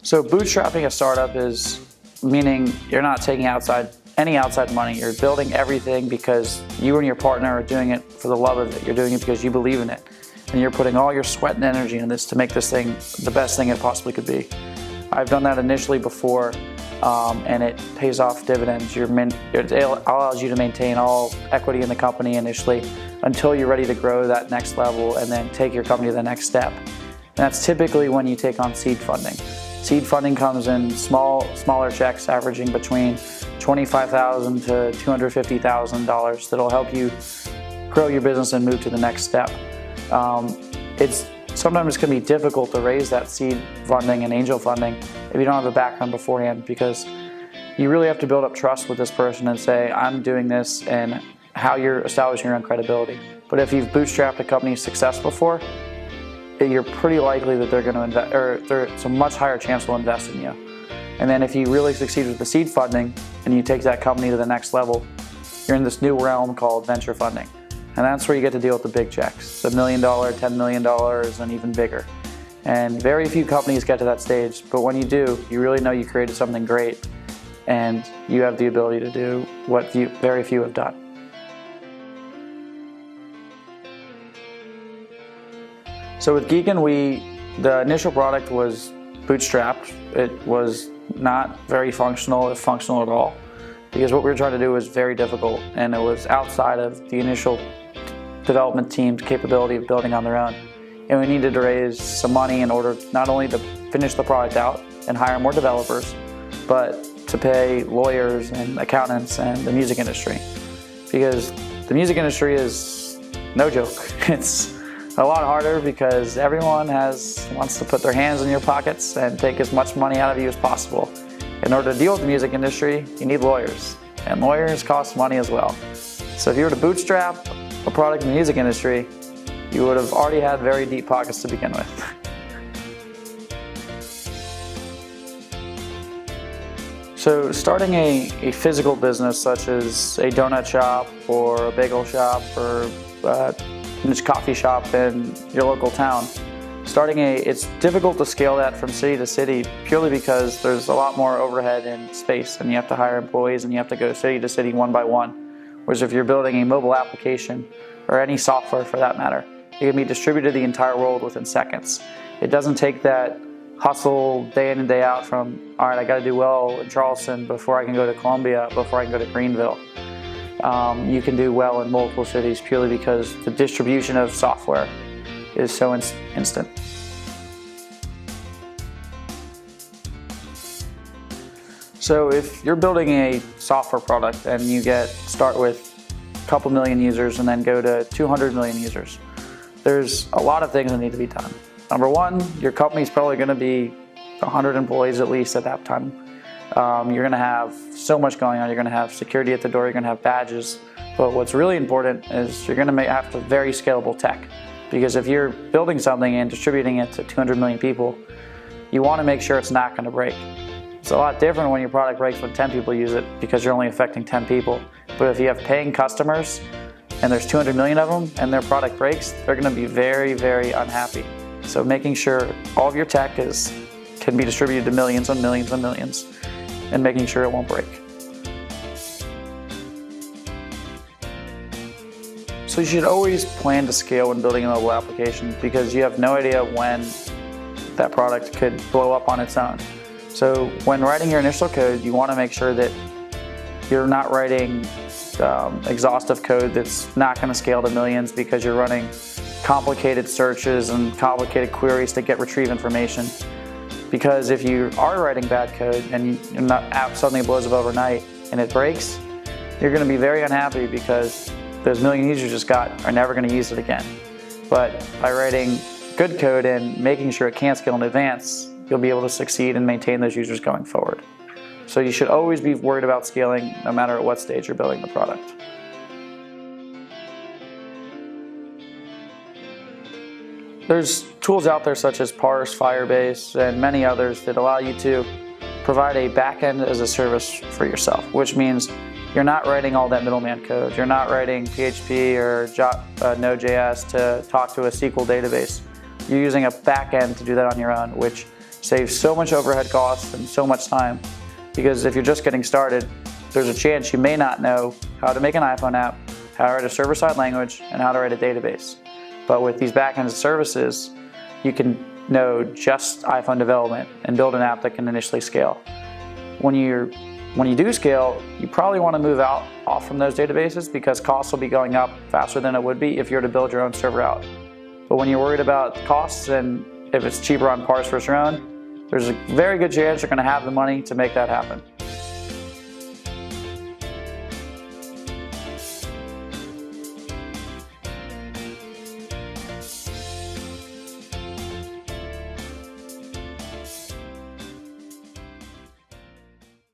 So bootstrapping a startup is meaning you're not taking any outside money. You're building everything because you and your partner are doing it for the love of it. You're doing it because you believe in it. And you're putting all your sweat and energy in this to make this thing the best thing it possibly could be. I've done that initially before, and it pays off dividends. It allows you to maintain all equity in the company initially until you're ready to grow that next level and then take your company to the next step. And that's typically when you take on seed funding. Seed funding comes in smaller checks averaging between $25,000 to $250,000 that'll help you grow your business and move to the next step. Sometimes it can be difficult to raise that seed funding and angel funding if you don't have a background beforehand, because you really have to build up trust with this person and say, I'm doing this, and how you're establishing your own credibility. But if you've bootstrapped a company's success before, you're pretty likely that they're going to invest, or there's a much higher chance they'll invest in you. And then if you really succeed with the seed funding and you take that company to the next level, you're in this new realm called venture funding. And that's where you get to deal with the big checks, the $1 million, $10 million, and even bigger. And very few companies get to that stage, but when you do, you really know you created something great and you have the ability to do what very few have done. So with Geekin, the initial product was bootstrapped. It was not very functional, if functional at all, because what we were trying to do was very difficult, and it was outside of the initial development team's capability of building on their own. And we needed to raise some money in order not only to finish the product out and hire more developers, but to pay lawyers and accountants and the music industry. Because the music industry is no joke. It's a lot harder because everyone wants to put their hands in your pockets and take as much money out of you as possible. In order to deal with the music industry, you need lawyers, and lawyers cost money as well. So if you were to bootstrap a product in the music industry, you would have already had very deep pockets to begin with. So starting a physical business such as a donut shop or a bagel shop or a coffee shop in your local town, it's difficult to scale that from city to city purely because there's a lot more overhead and space, and you have to hire employees and you have to go city to city one by one. Whereas if you're building a mobile application, or any software for that matter, it can be distributed to the entire world within seconds. It doesn't take that hustle day in and day out from, all right, I got to do well in Charleston before I can go to Columbia, before I can go to Greenville. You can do well in multiple cities purely because the distribution of software is so instant. So if you're building a software product and you start with a couple million users and then go to 200 million users, there's a lot of things that need to be done. Number one, your company's probably going to be 100 employees at least at that time. You're going to have so much going on. You're going to have security at the door. You're going to have badges. But what's really important is you're going to have to very scalable tech, because if you're building something and distributing it to 200 million people, you want to make sure it's not going to break. It's a lot different when your product breaks when 10 people use it because you're only affecting 10 people. But if you have paying customers and there's 200 million of them and their product breaks, they're going to be very, very unhappy. So making sure all of your tech can be distributed to millions and millions and millions, and making sure it won't break. So you should always plan to scale when building a mobile application, because you have no idea when that product could blow up on its own. So when writing your initial code, you want to make sure that you're not writing exhaustive code that's not going to scale to millions, because you're running complicated searches and complicated queries to retrieve information. Because if you are writing bad code and app suddenly blows up overnight and it breaks, you're going to be very unhappy because those million users you just got are never going to use it again. But by writing good code and making sure it can't scale in advance, you'll be able to succeed and maintain those users going forward. So you should always be worried about scaling no matter at what stage you're building the product. There's tools out there such as Parse, Firebase, and many others that allow you to provide a backend as a service for yourself, which means you're not writing all that middleman code. You're not writing PHP or Node.js to talk to a SQL database. You're using a backend to do that on your own, which saves so much overhead costs and so much time, because if you're just getting started, there's a chance you may not know how to make an iPhone app, how to write a server-side language, and how to write a database. But with these backend services, you can know just iPhone development and build an app that can initially scale. When you do scale, you probably want to move off from those databases, because costs will be going up faster than it would be if you were to build your own server out. But when you're worried about costs, and if it's cheaper on parse versus your own, there's a very good chance you're going to have the money to make that happen.